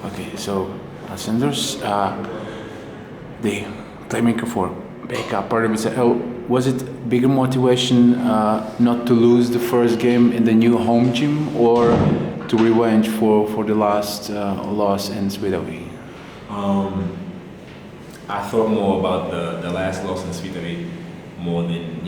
Okay, so Sanders, the playmaker for BK, part of it said, was it bigger motivation not to lose the first game in the new home gym or to revenge for the last loss in Sweden? I thought more about the last loss in Svitavy more than,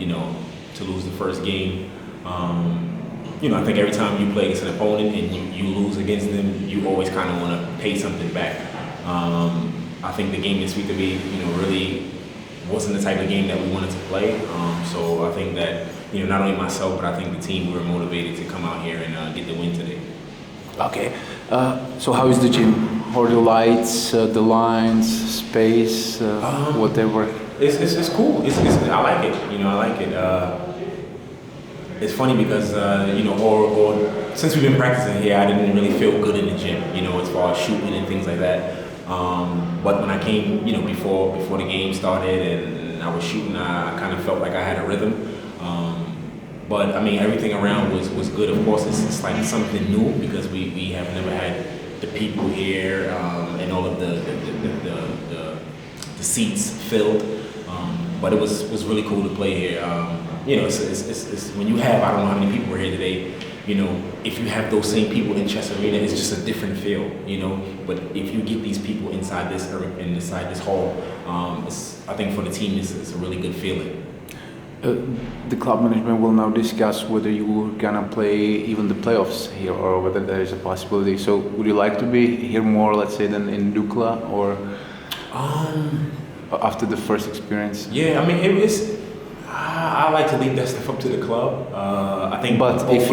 to lose the first game. I think every time you play against an opponent and you lose against them, you always kind of want to pay something back. I think the game in Svitavy, really wasn't the type of game that we wanted to play. So I think that, not only myself, but I think the team, we were motivated to come out here and get the win today. Okay, so how is the gym? How are the lights, the lines, space, whatever? It's cool. I like it. I like it. It's funny because or since we've been practicing here, I didn't really feel good in the gym. As far as shooting and things like that. But when I came, before the game started and I was shooting, I kind of felt like I had a rhythm. But I mean, everything around was good. Of course, it's like something new because we have never had the people here and all of the seats filled. But it was really cool to play here. It's when you have, I don't know how many people were here today. If you have those same people in Chess Arena, it's just a different feel. But if you get these people inside this hall, I think for the team, it's a really good feeling. The club management will now discuss whether you were gonna play even the playoffs here or whether there is a possibility. So would you like to be here more, let's say, than in Dukla or after the first experience? Yeah, I mean, I like to leave that stuff up to the club. I think, but if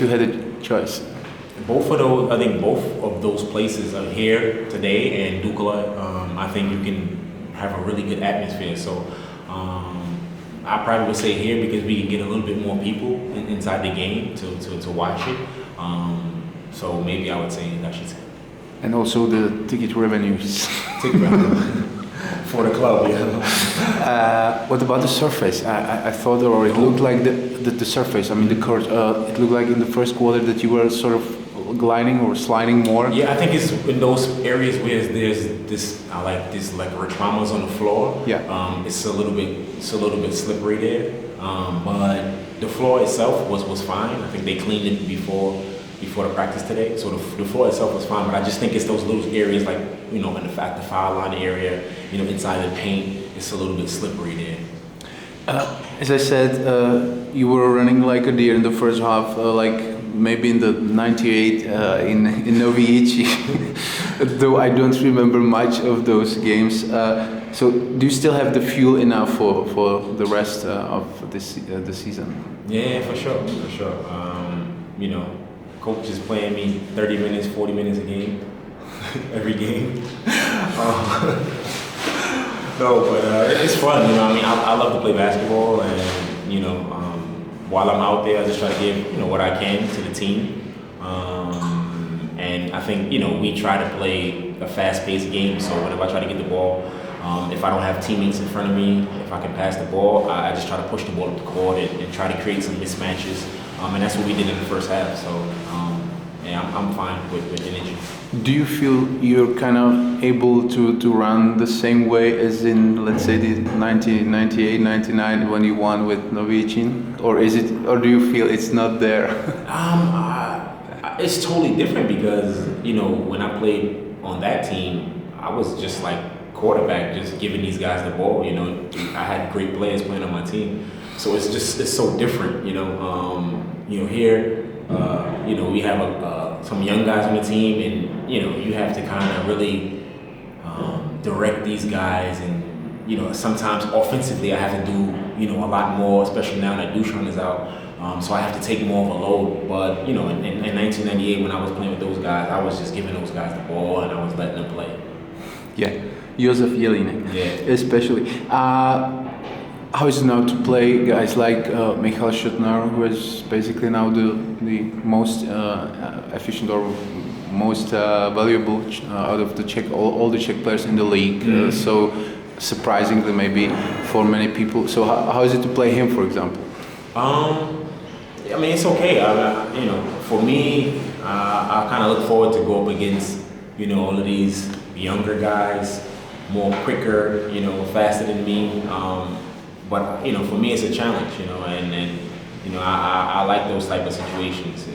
you had a choice, I think both of those places are here today and Dukla. I think you can have a really good atmosphere. So. I probably would say here because we can get a little bit more people inside the game to watch it. So maybe I would say that should say. And also the ticket revenues. Ticket revenue for the club, yeah. What about the surface? I thought it looked like the surface. I mean the court. It looked like in the first quarter that you were sort of gliding or sliding more. Yeah, I think it's in those areas where there's this like reklamas on the floor. Yeah. It's a little bit slippery there. But the floor itself was fine. I think they cleaned it before the practice today. So the floor itself was fine. But I just think it's those little areas like in the foul line area, inside the paint, it's a little bit slippery there. As I said, you were running like a deer in the first half, maybe in the 98 in Novi Ichi, though I don't remember much of those games. So do you still have the fuel enough for the rest of the season? Yeah, for sure. Coach is playing me 30 minutes, 40 minutes a game, every game. No, but it's fun. I mean, I love to play basketball, and while I'm out there, I just try to give what I can to the team. And I think we try to play a fast-paced game. So whenever I try to get the ball, if I don't have teammates in front of me, if I can pass the ball, I just try to push the ball up the court and try to create some mismatches. And that's what we did in the first half. So yeah, I'm fine with energy. Do you feel you're kind of able to run the same way as in, let's say, the 1998, 99 when you won with Novicin? Or do you feel it's not there? It's totally different because, when I played on that team, I was just like quarterback, just giving these guys the ball, I had great players playing on my team. So it's so different, here, we have some young guys on the team, and you have to kind of really direct these guys, and sometimes offensively I have to do a lot more, especially now that Dusan is out. So I have to take more of a load. But in 1998 when I was playing with those guys, I was just giving those guys the ball and I was letting them play. Yeah, Josef Jelinek, yeah, especially. How is it now to play guys like Michal Šatně, who is basically now the most efficient or most valuable out of the Czech, all the Czech players in the league? So surprisingly, maybe for many people. So how is it to play him, for example? I mean, it's okay. For me, I kind of look forward to go up against all of these younger guys, more quicker, faster than me. But for me, it's a challenge, and I like those type of situations.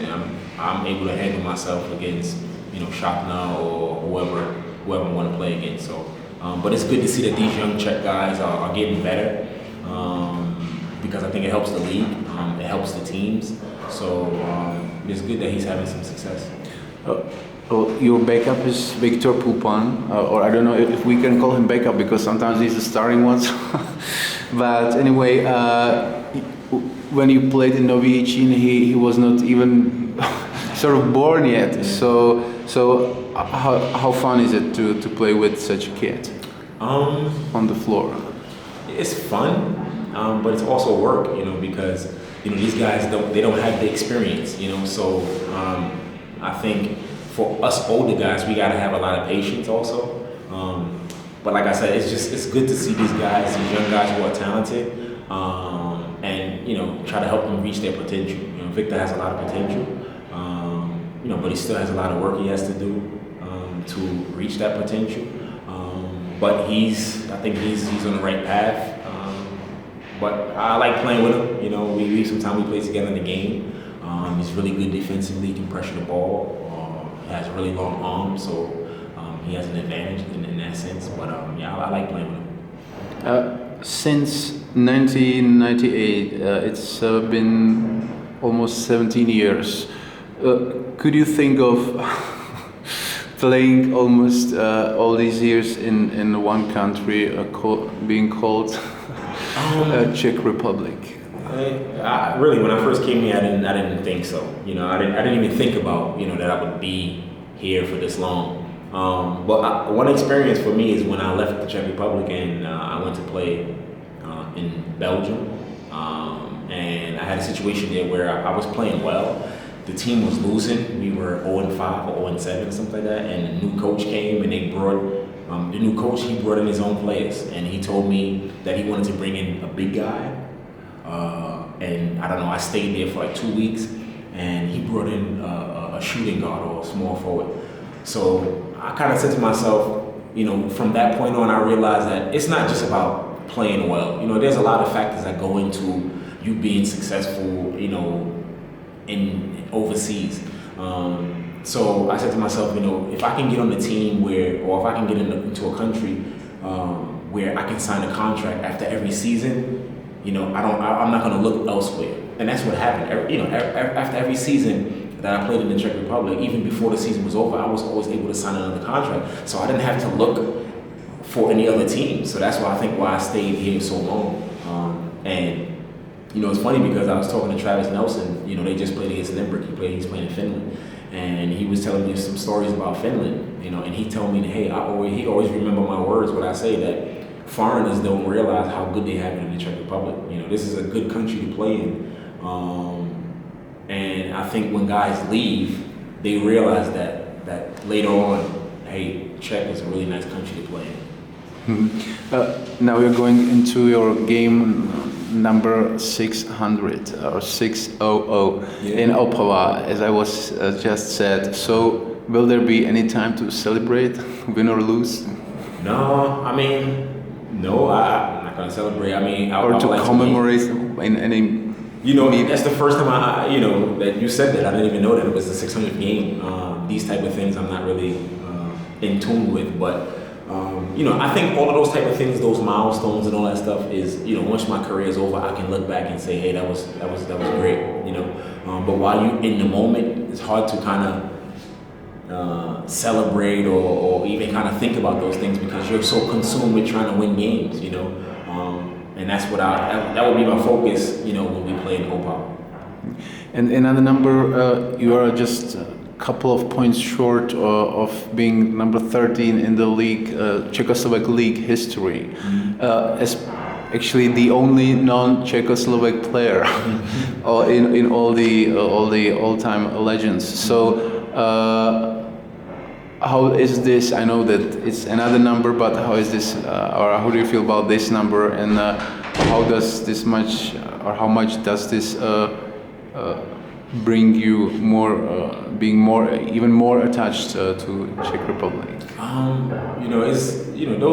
I'm able to handle myself against, Šatně or whoever I want to play against. So, but it's good to see that these young Czech guys are getting better, because I think it helps the league, it helps the teams. So it's good that he's having some success. Well, your backup is Victor Pupan, or I don't know if we can call him backup because sometimes he's the starting one. But anyway, when you played in Nový Jičín, he was not even sort of born yet. So how fun is it to play with such a kid on the floor? It's fun, but it's also work, because these guys don't have the experience, So I think for us older guys, we gotta have a lot of patience also. But like I said, it's good to see these guys, these young guys who are talented, and try to help them reach their potential. Victor has a lot of potential, but he still has a lot of work he has to do to reach that potential. But I think he's on the right path. But I like playing with him. We sometimes we play together in the game. He's really good defensively. He can pressure the ball. He has really long arms, so he has an advantage in that sense. But I like playing with him. Since 1998, it's been almost 17 years. Could you think of playing almost all these years in one country, being called Czech Republic? Really, when I first came here, I didn't think so. I didn't even think about that I would be here for this long. But one experience for me is when I left the Czech Republic and I went to play in Belgium, and I had a situation there where I was playing well. The team was losing. We were 0-5 or 0-7, something like that. And the new coach came, and they brought the new coach. He brought in his own players, and he told me that he wanted to bring in a big guy. And I don't know. I stayed there for like 2 weeks, and he brought in a shooting guard or a small forward. So I kind of said to myself, from that point on, I realized that it's not just about playing well. There's a lot of factors that go into you being successful, in overseas. So I said to myself, if I can get on the team or if I can get into a country where I can sign a contract after every season, I'm not going to look elsewhere. And that's what happened. After every season that I played in the Czech Republic, even before the season was over, I was always able to sign another contract. So I didn't have to look for any other team. So that's why I stayed here so long. And it's funny because I was talking to Travis Nelson. They just played against Limburg. He's playing in Finland, and he was telling me some stories about Finland. And he told me that he always remember my words when I say that foreigners don't realize how good they have it in the Czech Republic. This is a good country to play in, and I think when guys leave, they realize that later on, hey, Czech is a really nice country to play in. Now we're going into your game number 600 or 600 in Opava, as I was just said. So will there be any time to celebrate, win or lose? No, no, I'm not gonna celebrate. Or to commemorate in any. That's the first time that you said that. I didn't even know that it was the 600th game. These type of things I'm not really in tune with, but. I think all of those type of things, those milestones and all that stuff is, once my career is over, I can look back and say, hey, that was great, But while you in the moment, it's hard to kind of celebrate or even kind of think about those things because you're so consumed with trying to win games, And that's what that would be my focus, when we play in Opava. And another number, you are just couple of points short of being number 13 in the league, Czechoslovak league history, as actually the only non-Czechoslovak player in all the all-time legends. So how is this? I know that it's another number, but how is this, or how do you feel about this number, and how much does this bring you more, being more, even more attached to Czech Republic?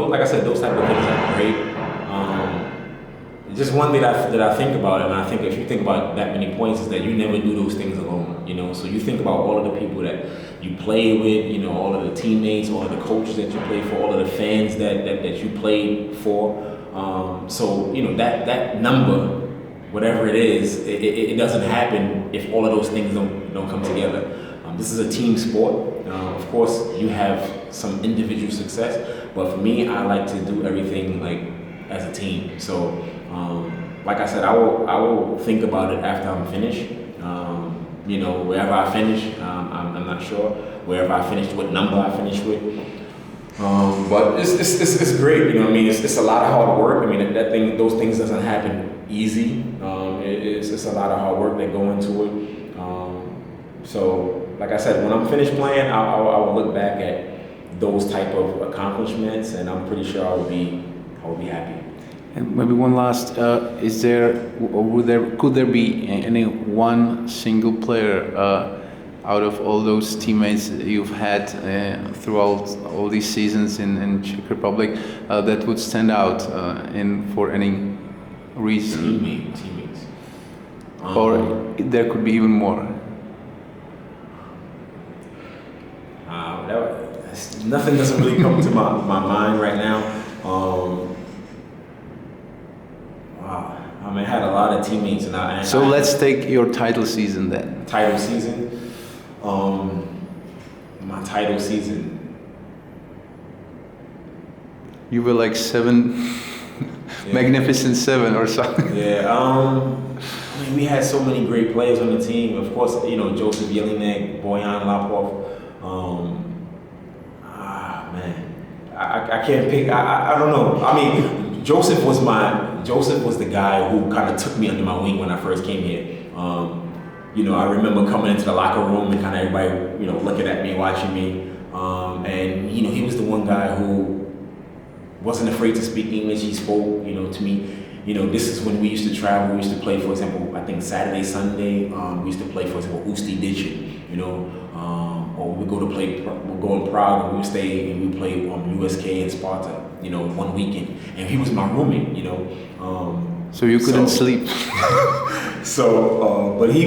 Like I said, those type of things are great. Just one thing that I think about, and I think if you think about that many points, is that you never do those things alone. So you think about all of the people that you play with, all of the teammates, all of the coaches that you play for, all of the fans that you played for. That number, whatever it is, it doesn't happen if all of those things don't come together. This is a team sport. Of course, you have some individual success, but for me, I like to do everything like as a team. So, like I said, I will think about it after I'm finished. Wherever I finish, I'm not sure. Wherever I finish, what number I finish with. But it's great. It's a lot of hard work. Those things doesn't happen easy. It's a lot of hard work that go into it. So, like I said, when I'm finished playing, I will look back at those type of accomplishments, and I'm pretty sure I will be happy. And maybe one last: could there be any one single player out of all those teammates you've had throughout all these seasons in Czech Republic that would stand out for any reason? Teammates. Or there could be even more. Nothing doesn't really come to my mind right now. I had a lot of teammates, So let's take your title season then. Title season. My title season. You were like magnificent 7 or something. Yeah. We had so many great players on the team. Of course, Joseph Jelinek, Bojan Lapov. I can't pick. I don't know. Joseph was the guy who kind of took me under my wing when I first came here. I remember coming into the locker room and kind of everybody, looking at me, watching me. And he was the one guy who wasn't afraid to speak English. He spoke, to me. This is when we used to travel. We used to play, for example, I think Saturday, Sunday. We used to play, for example, Ústí Dychy, or we go in Prague and we would stay and we play USK and Sparta, one weekend. And he was my roommate, So you couldn't sleep. But he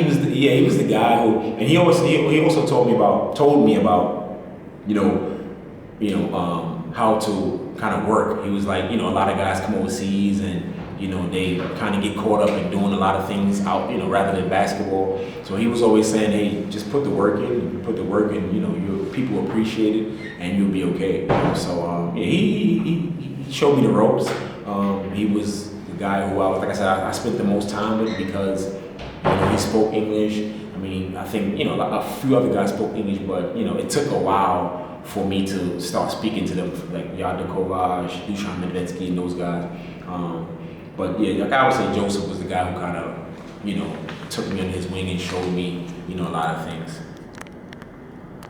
was the guy who, and he also told me about, how to kind of work. He was like, a lot of guys come overseas and, they kind of get caught up in doing a lot of things out, rather than basketball. So he was always saying, hey, just put the work in, people appreciate it and you'll be okay. So he showed me the ropes. He was the guy who I spent the most time with because, he spoke English. I think, a few other guys spoke English, but, it took a while for me to start speaking to them, like Jarda Kováč, Dušan Medvedsky, and those guys. But yeah, I would say Joseph was the guy who kind of, took me under his wing and showed me, a lot of things.